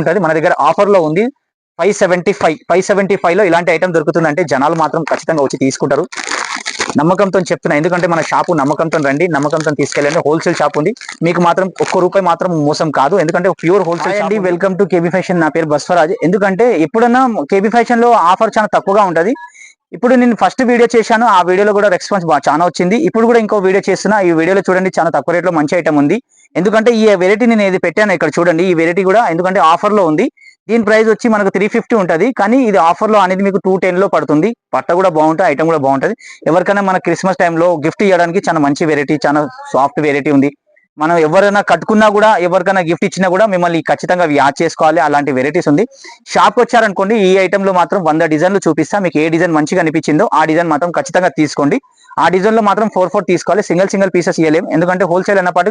ఉంటుంది మన దగ్గర ఆఫర్ లో ఉంది 575 లో ఇలాంటి ఐటమ్ దొరుకుతుందంటే జనాలు మాత్రం ఖచ్చితంగా వచ్చి తీసుకుంటారు. నమ్మకంతో చెప్తున్నా, ఎందుకంటే మన షాపు నమ్మకంతో రండి, నమ్మకంతో తీసుకెళ్ళండి. హోల్సేల్ షాప్ ఉంది, మీకు మాత్రం ఒక్క రూపాయి మాత్రం మోసం కాదు, ఎందుకంటే ప్యూర్ హోల్సేల్ అండి. వెల్కమ్ టు కేబీ ఫ్యాషన్, నా పేరు బస్వరాజ్. ఎందుకంటే ఎప్పుడన్నా కేబీ ఫ్యాషన్ లో ఆఫర్ చాలా తక్కువగా ఉంటది. ఇప్పుడు నేను ఫస్ట్ వీడియో చేశాను, ఆ వీడియోలో కూడా రెస్పాన్స్ చాలా వచ్చింది. ఇప్పుడు కూడా ఇంకో వీడియో చేస్తున్నా, ఈ వీడియోలో చూడండి చాలా తక్కువ రేట్లో మంచి ఐటమ్ ఉంది. ఎందుకంటే ఈ వెరైటీ నేను ఏది పెట్టాను ఇక్కడ చూడండి, ఈ వెరైటీ కూడా ఎందుకంటే ఆఫర్ లో ఉంది. దీని ప్రైస్ వచ్చి మనకు 350 ఉంటుంది, కానీ ఇది ఆఫర్ లో అనేది మీకు 210 లో పడుతుంది. పట్ట కూడా బాగుంటుంది, ఐటమ్ కూడా బాగుంటుంది. ఎవరికైనా మన క్రిస్మస్ టైంలో గిఫ్ట్ ఇవ్వడానికి చాలా మంచి వెరైటీ, చాలా సాఫ్ట్ వెరైటీ ఉంది. మనం ఎవరైనా కట్టుకున్నా కూడా, ఎవరికైనా గిఫ్ట్ ఇచ్చినా కూడా మిమ్మల్ని ఖచ్చితంగా యాడ్ చేసుకోవాలి, అలాంటి వెరైటీస్ ఉంది. షాప్ వచ్చారనుకోండి, ఈ ఐటమ్ లో మాత్రం 100 డిజైన్లు చూపిస్తా. మీకు ఏ డిజైన్ మంచిగా అనిపించిందో ఆ డిజైన్ మాత్రం ఖచ్చితంగా తీసుకోండి. ఆ డిజైన్ లో మాత్రం 4 తీసుకోవాలి, సింగిల్ పీసెస్ ఇవ్వలేము. ఎందుకంటే హోల్సేల్ అన్నపాటు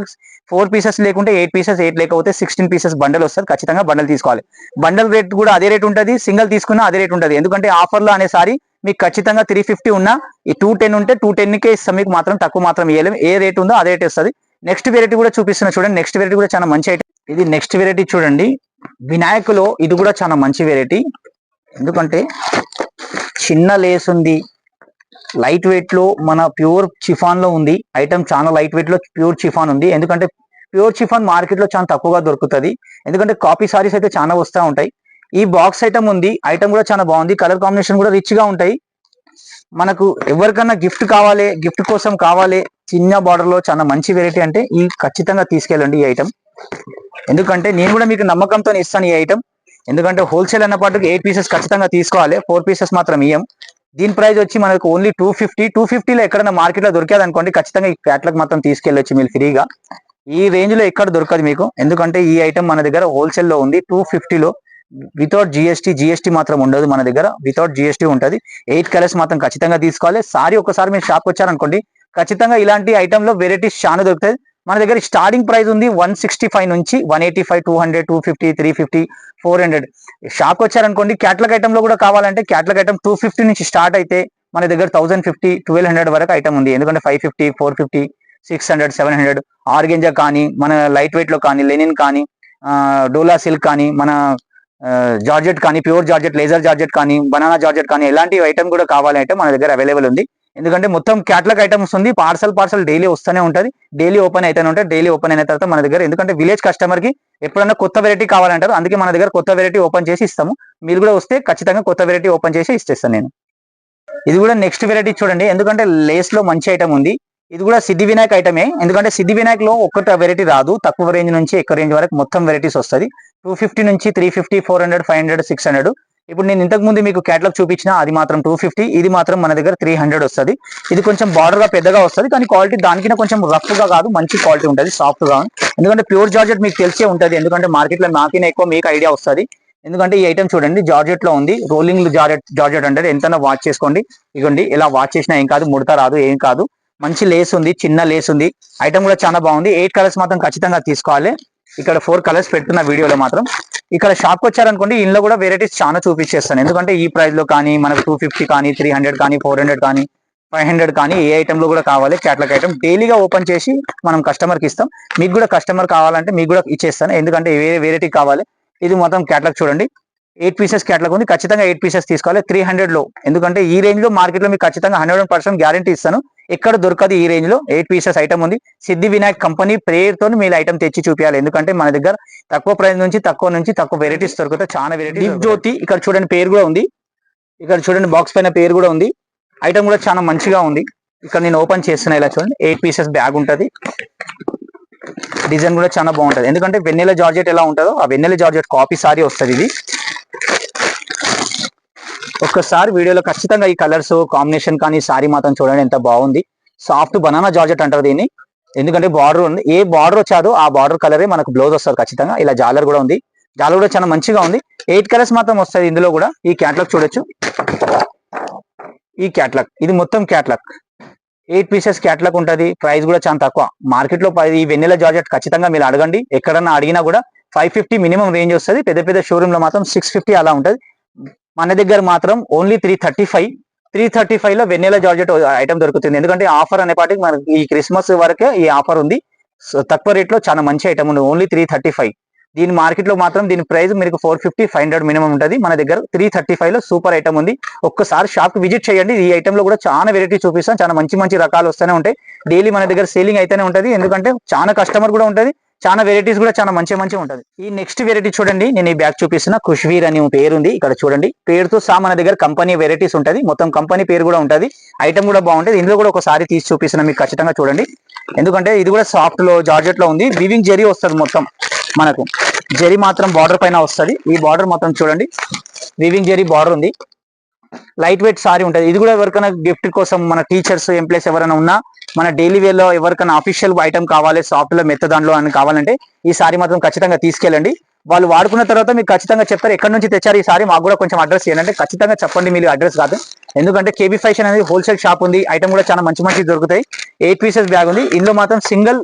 4 పీసెస్ లేకుంటే 8 పీసెస్, 8 లేకపోతే 16 పీసెస్ బండల్ వస్తుంది. ఖచ్చితంగా బండల్ తీసుకోవాలి. బండల్ రేట్ కూడా అదే రేట్ ఉంటుంది, సింగిల్ తీసుకున్నా అదే రేట్ ఉంటుంది. ఎందుకంటే ఆఫర్ లో అనేసారి మీకు ఖచ్చితంగా 350 ఉన్నా ఈ 210 ఉంటే 210కే ఇస్తాం, మీకు మాత్రం తక్కువ మాత్రం ఇవ్వలేము. ఏ రేట్ ఉందో అదే రేట్ వస్తుంది. నెక్స్ట్ వెరైటీ కూడా చూపిస్తున్నా చూడండి, నెక్స్ట్ వెరైటీ కూడా చాలా మంచి ఐటమ్. ఇది నెక్స్ట్ వెరైటీ చూడండి, వినాయకులో ఇది కూడా చాలా మంచి వెరైటీ. ఎందుకంటే చిన్న లేస్ ఉంది, లైట్ వెయిట్ లో మన ప్యూర్ చిఫాన్ లో ఉంది ఐటమ్, చాలా లైట్ వెయిట్ లో ప్యూర్ చిఫాన్ ఉంది. ఎందుకంటే ప్యూర్ చిఫాన్ మార్కెట్ లో చాలా తక్కువగా దొరుకుతుంది, ఎందుకంటే కాపీ సారీస్ అయితే చాలా వస్తూ ఉంటాయి. ఈ బాక్స్ ఐటమ్ ఉంది, ఐటమ్ కూడా చాలా బాగుంది, కలర్ కాంబినేషన్ కూడా రిచ్ గా ఉంటాయి. మనకు ఎవరికన్నా గిఫ్ట్ కావాలి, గిఫ్ట్ కోసం కావాలి, చిన్న బార్డర్ లో చాలా మంచి వెరైటీ అంటే ఈ ఖచ్చితంగా తీసుకెళ్ళండి ఈ ఐటమ్. ఎందుకంటే నేను కూడా మీకు నమ్మకంతో ఇస్తాను ఈ ఐటమ్. ఎందుకంటే హోల్సేల్ అన్నపాటుకు 8 పీసెస్ ఖచ్చితంగా తీసుకోవాలి, 4 పీసెస్ మాత్రం ఇయ్యం. దీని ప్రైస్ వచ్చి మనకు ఓన్లీ 250 లో ఎక్కడైనా మార్కెట్ లో దొరికేది అనుకోండి, ఖచ్చితంగా ఈ క్యాట్లాగ్ మాత్రం తీసుకెళ్ళొచ్చు మీరు ఫ్రీగా. ఈ రేంజ్ లో ఎక్కడ దొరకదు మీకు, ఎందుకంటే ఈ ఐటమ్ మన దగ్గర హోల్సేల్ లో ఉంది 250 లో, వితౌట్ జిఎస్టీ మాత్రం ఉండదు మన దగ్గర, వితౌట్ జిఎస్టీ ఉంటుంది. 8 కలర్స్ మాత్రం ఖచ్చితంగా తీసుకోవాలి. సారీ ఒకసారి మీరు షాప్ వచ్చారనుకోండి, ఖచ్చితంగా ఇలాంటి ఐటమ్ లో వెరైటీస్ చాలా దొరుకుతాయి. మన దగ్గర స్టార్టింగ్ ప్రైస్ ఉంది 165 నుంచి 185, 200, 250, 350, 400. షాప్ వచ్చారనుకోండి, క్యాట్లాగ్ ఐటమ్ లో కూడా కావాలంటే క్యాట్లాగ్ ఐటమ్ 250 నుంచి స్టార్ట్ అయితే మన దగ్గర 1050, 1200 వరకు ఐటమ్ ఉంది. ఎందుకంటే 550, 450, 600, 700 ఆర్గెంజా కానీ, మన లైట్ వెయిట్ లో కానీ, లెనిన్ కానీ, డోలా సిల్క్ కానీ, మన జార్జెట్ కానీ, ప్యూర్ జార్జెట్, లేజర్ జార్జెట్ కానీ, బనానా జార్జెట్ కానీ, ఎలాంటి ఐటమ్ కూడా కావాలంటే మన దగ్గర అవైలబుల్ ఉంది. ఎందుకంటే మొత్తం క్యాట్లాగ్ ఐటమ్స్ ఉంది, పార్సల్ డైలీ వస్తూనే ఉంటుంది, డైలీ ఓపెన్ అయితేనే ఉంటాయి. డైలీ ఓపెన్ అయిన తర్వాత మన దగ్గర, ఎందుకంటే విలేజ్ కస్టమర్ కి ఎప్పుడన్నా కొత్త వెరైటీ కావాలంటారు, అందుకే మన దగ్గర కొత్త వెరైటీ ఓపెన్ చేసి ఇస్తాము. మీరు కూడా వస్తే ఖచ్చితంగా కొత్త వెరైటీ ఓపెన్ చేసి ఇచ్చేస్తాను నేను. ఇది కూడా నెక్స్ట్ వెరైటీ చూడండి, ఎందుకంటే లేస్ లో మంచి ఐటమ్ ఉంది. ఇది కూడా సిద్ధి వినాయక్ ఐటమే. ఎందుకంటే సిద్ధి వినాయక్ లో ఒక్కట వెరైటీ రాదు, తక్కువ రేంజ్ నుంచి ఎక్కువ రేంజ్ వరకు మొత్తం వెరైటీస్ వస్తుంది. 250 నుంచి 350, 400, 500, 600. ఇప్పుడు నేను ఇంతకు ముందు మీకు క్యాట్లాగ్ చూపించిన అది మాత్రం 250, ఇది మాత్రం మన దగ్గర 300 వస్తుంది. ఇది కొంచెం బార్డర్ గా పెద్దగా వస్తుంది, కానీ క్వాలిటీ దానికన్నా కొంచెం రఫ్ గా కాదు, మంచి క్వాలిటీ ఉంటుంది, సాఫ్ట్ గా. ఎందుకంటే ప్యూర్ జార్జెట్ మీకు తెలిసే ఉంటుంది, ఎందుకంటే మార్కెట్ లో నాకైనా ఎక్కువ మీకు ఐడియా వస్తుంది. ఎందుకంటే ఈ ఐటమ్ చూడండి జార్జెట్ లో ఉంది, రోలింగ్ జార్జెట్ అంటే ఎంతైనా వాచ్ చేసుకోండి. ఇగోండి ఇలా వాచ్ చేసినా ఏం కాదు, ముడత రాదు, ఏం కాదు. మంచి లేస్ ఉంది, చిన్న లేస్ ఉంది, ఐటమ్ కూడా చాలా బాగుంది. 8 కలర్స్ మాత్రం ఖచ్చితంగా తీసుకోవాలి. ఇక్కడ 4 కలర్స్ పెడుతున్న వీడియోలో మాత్రం. ఇక్కడ షాప్కి వచ్చారనుకోండి, ఇంట్లో కూడా వెరైటీస్ చాలా చూపించేస్తాను. ఎందుకంటే ఈ ప్రైస్ లో కానీ మనకు 250 కానీ, 300 కానీ, 400 కానీ, 500 కానీ, ఏ ఐటమ్ లో కూడా కావాలి క్యాట్లాగ్ ఐటమ్ డైలీగా ఓపెన్ చేసి మనం కస్టమర్ కి ఇస్తాం. మీకు కూడా కస్టమర్ కావాలంటే మీకు కూడా ఇచ్చేస్తాను, ఎందుకంటే వేరే వెరైటీ కావాలి. ఇది మొత్తం క్యాట్లాగ్ చూడండి, 8 పీసెస్ క్యాట్లాగ్ ఉంది, ఖచ్చితంగా 8 పీసెస్ తీసుకోవాలి 300 లో. ఎందుకంటే ఈ రేంజ్ లో మార్కెట్ లో మీకు ఖచ్చితంగా 100% గ్యారంటీ ఇస్తాను, ఎక్కడ దొరకదు ఈ రేంజ్ లో. 8 పీసెస్ ఐటమ్ ఉంది, సిద్ధి వినాయక్ కంపెనీ ప్రేయర్ తో మీరు ఐటమ్ తెచ్చి చూపించాలి. ఎందుకంటే మన దగ్గర తక్కువ ప్రైస్ నుంచి తక్కువ వెరైటీస్ దొరుకుతాయి, చాలా వెరైటీస్. దీప్ జ్యోతి ఇక్కడ చూడండి పేరు కూడా ఉంది, ఇక్కడ చూడండి బాక్స్ పైన పేరు కూడా ఉంది. ఐటమ్ కూడా చాలా మంచిగా ఉంది. ఇక్కడ నేను ఓపెన్ చేస్తున్నా, ఇలా చూడండి 8 పీసెస్ బ్యాగ్ ఉంటుంది. డిజైన్ కూడా చాలా బాగుంటుంది, ఎందుకంటే వెన్నెల జార్జెట్ ఎలా ఉంటుందో ఆ వెన్నెల జార్జెట్ కాపీ సారీ వస్తుంది ఇది. ఒక్కసారి వీడియోలో ఖచ్చితంగా ఈ కలర్స్ కాంబినేషన్ కానీ సారీ మాత్రం చూడండి ఎంత బాగుంది. సాఫ్ట్ బనానా జార్జెట్ అంటారు దీన్ని, ఎందుకంటే బార్డర్ ఉంది, ఏ బార్డర్ వచ్చాదో ఆ బార్డర్ కలరే మనకు బ్లౌజ్ వస్తుంది ఖచ్చితంగా. ఇలా జాలర్ కూడా ఉంది, జాలర్ కూడా చాలా మంచిగా ఉంది. 8 కలర్స్ మాత్రం వస్తుంది ఇందులో కూడా. ఈ క్యాట్లాగ్ చూడొచ్చు, ఈ క్యాట్లాగ్ ఇది మొత్తం క్యాట్లాగ్ 8 పీసెస్ క్యాట్లాగ్ ఉంటుంది. ప్రైస్ కూడా చాలా తక్కువ మార్కెట్ లో. ఈ వెన్నెల జార్జెట్ ఖచ్చితంగా మీరు అడగండి, ఎక్కడన్నా అడిగినా కూడా 550 మినిమం రేంజ్ వస్తుంది. పెద్ద షోరూమ్ లో మాత్రం 650 అలా ఉంటుంది. మన దగ్గర మాత్రం ఓన్లీ 335 లో వెన్నెల జార్జెట్ ఐటమ్ దొరుకుతుంది. ఎందుకంటే ఆఫర్ అనే పాటికి మనకి ఈ క్రిస్మస్ వరకే ఈ ఆఫర్ ఉంది. తక్కువ రేట్ లో చాలా మంచి ఐటమ్ ఉంది, ఓన్లీ 335. దీని మార్కెట్ లో మాత్రం దీని ప్రైస్ మీకు 450-500 మినిమం ఉంటుంది. మన దగ్గర 335 లో సూపర్ ఐటమ్ ఉంది. ఒక్కసారి షాప్ విజిట్ చేయండి. ఈ ఐటమ్ లో కూడా చాలా వెరైటీ చూపిస్తాం. చాలా మంచి మంచి రకాలు వస్తూనే ఉంటాయి. డైలీ మన దగ్గర సేలింగ్ అయితేనే ఉంటుంది. ఎందుకంటే చాలా కస్టమర్ కూడా ఉంటుంది. చాలా వెరైటీస్ కూడా చాలా మంచి మంచి ఉంటుంది. ఈ నెక్స్ట్ వెరైటీ చూడండి, నేను ఈ బ్యాగ్ చూపిస్తున్న ఖుష్వీర్ అని పేరు ఉంది. ఇక్కడ చూడండి, పేరుతో సహా మన దగ్గర కంపెనీ వెరైటీస్ ఉంటుంది. మొత్తం కంపెనీ పేరు కూడా ఉంటుంది. ఐటమ్ కూడా బాగుంటుంది. ఇందులో కూడా ఒకసారి తీసి చూపిస్తున్నా, మీకు ఖచ్చితంగా చూడండి. ఎందుకంటే ఇది కూడా సాఫ్ట్ లో జార్జెట్ లో ఉంది. వివింగ్ జరీ వస్తుంది. మొత్తం మనకు జరీ మాత్రం బార్డర్ పైన వస్తుంది. ఈ బార్డర్ మొత్తం చూడండి, వివింగ్ జరీ బార్డర్ ఉంది. లైట్ వెయిట్ సారీ ఉంటుంది. ఇది కూడా ఎవరికైనా గిఫ్ట్ కోసం, మన టీచర్స్ ఎంప్లాయీస్ ఎవరైనా ఉన్నా, మన డైలీ వేర్ లో ఎవరికైనా అఫీషియల్ ఐటమ్ కావాలి, సాఫ్ట్ లో మెత్త దాంట్లో అని కావాలంటే ఈ సారీ మాత్రం ఖచ్చితంగా తీసుకెళ్ళండి. వాళ్ళు వాడుకున్న తర్వాత మీకు ఖచ్చితంగా చెప్తారు ఎక్కడి నుంచి తెచ్చారు ఈ సారీ, మాకు కూడా కొంచెం అడ్రస్ చేయండి అంటే ఖచ్చితంగా చెప్పండి. మీరు అడ్రస్ కాదు, ఎందుకంటే కేబీ ఫ్యాషన్ అనేది హోల్సేల్ షాప్ ఉంది. ఐటమ్ కూడా చాలా మంచి మంచి దొరుకుతాయి. 8 పీసెస్ బ్యాగ్ ఉంది. ఇందులో మాత్రం సింగిల్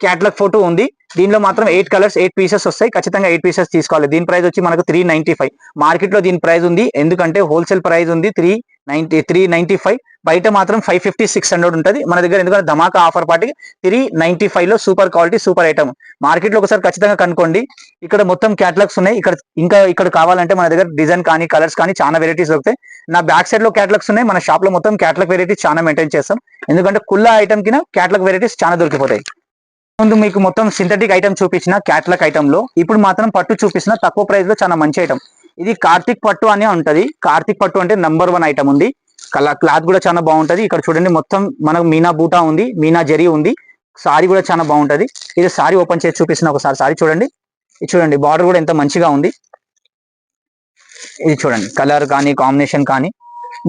క్యాటలాగ్ ఫోటో ఉంది. దీనిలో మాత్రం 8 కలర్స్ 8 పీసెస్ వస్తాయి. ఖచ్చితంగా 8 పీసెస్ తీసుకోవాలి. దీని ప్రైస్ వచ్చి మనకు 395. మార్కెట్ లో దీని ప్రైస్ ఉంది, ఎందుకంటే హోల్సేల్ ప్రైస్ ఉంది 395. బయట మాత్రం 550-600 ఉంటుంది. మన దగ్గర ఎందుకంటే ధమాకా ఆఫర్ పార్టీకి 395 లో super quality super item. Market లో ఒకసారి ఖచ్చితంగా కనుక్కోండి. ఇక్కడ మొత్తం క్యాటలాగ్స్ ఉన్నాయి. ఇక్కడ కావాలంటే మన దగ్గర డిజైన్ కానీ కలర్స్ కానీ చాలా వెరైటీస్ దొరుకుతాయి. నా బ్యాక్ సైడ్ లో క్యాటలాగ్స్ ఉన్నాయి. మన షాప్ లో మొత్తం క్యాటలాగ్ వెరైటీస్ చాలా మెయింటైన్ చేస్తాం. ఎందుకంటే కుల్లా ఐటమ్ కింద క్యాటలాగ్ వెరైటీస్ చాలా దొరికిపోతాయి. ముందు మీకు మొత్తం సింథటిక్ ఐటమ్ చూపించిన క్యాటలాగ్ ఐటమ్ లో ఇప్పుడు మాత్రం పట్టు చూపించిన తక్కువ ప్రైస్ లో చాలా మంచి ఐటమ్. ఇది కార్తిక్ పట్టు అనే ఉంటది. కార్తిక్ పట్టు అంటే నంబర్ 1 ఐటమ్ ఉంది. క్లాత్ కూడా చాలా బాగుంటది. ఇక్కడ చూడండి, మొత్తం మనకు మీనా బూటా ఉంది, మీనా జరీ ఉంది. సారీ కూడా చాలా బాగుంటది. ఇది సారీ ఓపెన్ చేసి చూపిస్తున్న, ఒకసారి సారీ చూడండి. ఇది చూడండి, బార్డర్ కూడా ఎంత మంచిగా ఉంది. ఇది చూడండి, కలర్ కానీ కాంబినేషన్ కానీ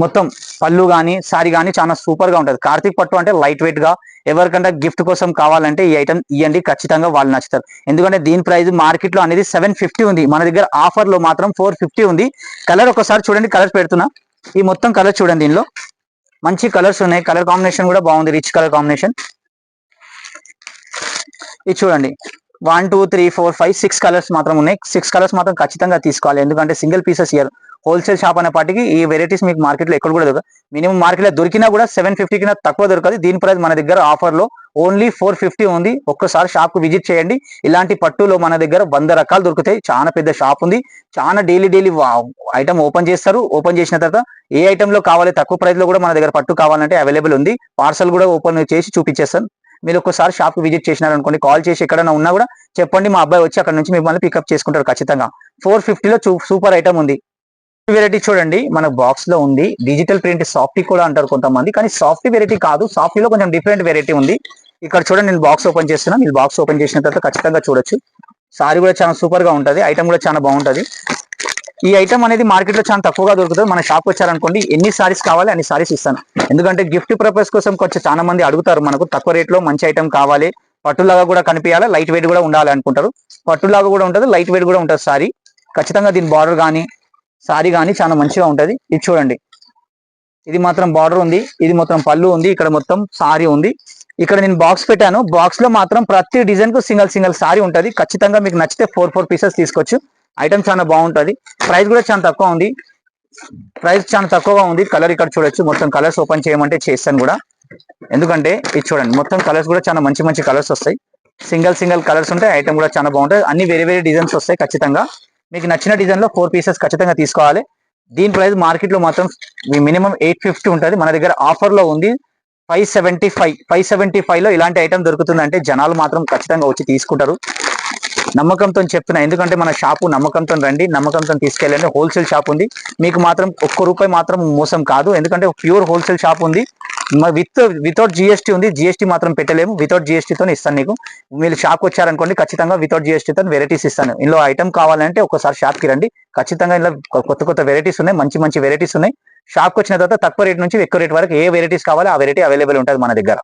మొత్తం పళ్ళు కానీ సారీ కానీ చాలా సూపర్ గా ఉంటది. కార్తిక్ పట్టు అంటే లైట్ వెయిట్ గా ఎవరికంటే గిఫ్ట్ కోసం కావాలంటే ఈ ఐటమ్ ఇవ్వండి, ఖచ్చితంగా వాళ్ళు నచ్చుతారు. ఎందుకంటే దీని ప్రైస్ మార్కెట్ లో అనేది 750 ఉంది. మన దగ్గర ఆఫర్ లో మాత్రం 450 ఉంది. కలర్ ఒకసారి చూడండి, కలర్స్ పెడుతున్నా. ఈ మొత్తం కలర్ చూడండి, దీనిలో మంచి కలర్స్ ఉన్నాయి. కలర్ కాంబినేషన్ కూడా బాగుంది, రిచ్ కలర్ కాంబినేషన్. ఇది చూడండి, 1 2 3 4 5 6 కలర్స్ మాత్రం ఉన్నాయి. 6 కలర్స్ మాత్రం ఖచ్చితంగా తీసుకోవాలి, ఎందుకంటే single pieces year. Wholesale shop అనే పాటికి ఈ వెరైటీస్ మీకు మార్కెట్ లో ఎక్కడ కూడా దొరకదు. మినిమం మార్కెట్ లో దొరికినా కూడా 750 కింద తక్కువ దొరకదు. దీని ప్రైస్ మన దగ్గర ఆఫర్ లో ఓన్లీ 450 ఉంది. ఒక్కసారి షాప్ కు విజిట్ చేయండి. ఇలాంటి పట్టులో మన దగ్గర 100 రకాలు దొరుకుతాయి. చాలా పెద్ద షాప్ ఉంది. చాలా డైలీ ఐటమ్ ఓపెన్ చేస్తారు. ఓపెన్ చేసిన తర్వాత ఏ ఐటమ్ లో కావాలి తక్కువ ప్రైస్ లో కూడా మన దగ్గర పట్టు కావాలంటే అవైలబుల్ ఉంది. పార్సల్ కూడా ఓపెన్ చేసి చూపించేస్తాను. మీరు ఒక్కసారి షాప్ కు విజిట్ చేసినారు అనుకోండి, కాల్ చేసి ఎక్కడైనా ఉన్నా కూడా చెప్పండి, మా అబ్బాయి వచ్చి అక్కడ నుంచి మిమ్మల్ని పికప్ చేసుకుంటారు ఖచ్చితంగా. 450 లో సూపర్ ఐటమ్ ఉంది. వెరైటీ చూడండి, మన బాక్స్ లో ఉంది. డిజిటల్ ప్రింట్ సాఫ్టీ కూడా అంటారు కొంతమంది, కానీ సాఫ్టీ వెరైటీ కాదు. సాఫ్టీలో కొంచెం డిఫరెంట్ వెరైటీ ఉంది. ఇక్కడ చూడండి, నేను బాక్స్ ఓపెన్ చేస్తున్నా. మీరు బాక్స్ ఓపెన్ చేసిన తర్వాత ఖచ్చితంగా చూడొచ్చు. సారీ కూడా చాలా సూపర్ గా ఉంటది. ఐటమ్ కూడా చాలా బాగుంటది. ఈ ఐటమ్ అనేది మార్కెట్ లో చాలా తక్కువగా దొరుకుతుంది. మన షాప్ వచ్చారనుకోండి, ఎన్ని సారీస్ కావాలి అన్ని సారీస్ ఇస్తాను. ఎందుకంటే గిఫ్ట్ పర్పస్ కోసం కొంచెం చాలా మంది అడుగుతారు, మనకు తక్కువ రేట్ లో మంచి ఐటమ్ కావాలి, పట్టులాగా కూడా కనిపించాలి, లైట్ వెయిట్ కూడా ఉండాలి అనుకుంటారు. పట్టులాగా కూడా ఉంటుంది, లైట్ వెయిట్ కూడా ఉంటుంది సారీ. ఖచ్చితంగా దీని బార్డర్ కానీ సారీ కానీ చాలా మంచిగా ఉంటది. ఇది చూడండి, ఇది మాత్రం బార్డర్ ఉంది, ఇది మొత్తం పళ్ళు ఉంది, ఇక్కడ మొత్తం సారీ ఉంది. ఇక్కడ నేను బాక్స్ పెట్టాను. బాక్స్ లో మాత్రం ప్రతి డిజైన్ కు సింగిల్ సారీ ఉంటది. ఖచ్చితంగా మీకు నచ్చితే 4 పీసెస్ తీసుకోవచ్చు. ఐటమ్ చాలా బాగుంటది. ప్రైస్ కూడా చాలా తక్కువ ఉంది. ప్రైస్ చాలా తక్కువగా ఉంది. కలర్ ఇక్కడ చూడొచ్చు. మొత్తం కలర్స్ ఓపెన్ చేయమంటే చేస్తాను కూడా, ఎందుకంటే ఇది చూడండి, మొత్తం కలర్స్ కూడా చాలా మంచి కలర్స్ వస్తాయి. సింగిల్ కలర్స్ ఉంటాయి. ఐటమ్ కూడా చాలా బాగుంటాయి. అన్ని వేరే డిజైన్స్ వస్తాయి. ఖచ్చితంగా మీకు నచ్చిన డిజైన్ లో 4 పీసెస్ ఖచ్చితంగా తీసుకోవాలి. దీని ప్రైస్ మార్కెట్ లో మాత్రం మినిమం 850 ఉంటుంది. మన దగ్గర ఆఫర్ లో ఉంది 575 లో ఇలాంటి ఐటమ్ దొరుకుతుందంటే జనాలు మాత్రం ఖచ్చితంగా వచ్చి తీసుకుంటారు. నమ్మకంతో చెప్తున్నా, ఎందుకంటే మన షాపు నమ్మకంతో రండి, నమ్మకంతో తీసుకెళ్ళండి. హోల్సేల్ షాప్ ఉంది. మీకు మాత్రం ₹1 మాత్రం మోసం కాదు, ఎందుకంటే ప్యూర్ హోల్సేల్ షాప్ ఉంది. వితౌట్ జిఎస్టీ ఉంది. జిఎస్టీ మాత్రం పెట్టలేము. వితౌట్ జిఎస్టీతో ఇస్తాను నీకు. మీరు షాప్ వచ్చారనుకోండి, ఖచ్చితంగా వితౌట్ జిఎస్టీతో వెరైటీస్ ఇస్తాను. ఇందులో ఐటమ్ కావాలంటే ఒకసారి షాప్ కి రండి. ఖచ్చితంగా ఇందులో కొత్త వెరైటీస్ ఉన్నాయి, మంచి వెరైటీస్ ఉన్నాయి. షాప్కి వచ్చిన తర్వాత తక్కువ రేట్ నుంచి ఎక్కువ రేట్ వరకు ఏ వెరైటీస్ కావాలో ఆ వెరైటీ అవైలబుల్ ఉంటుంది మన దగ్గర.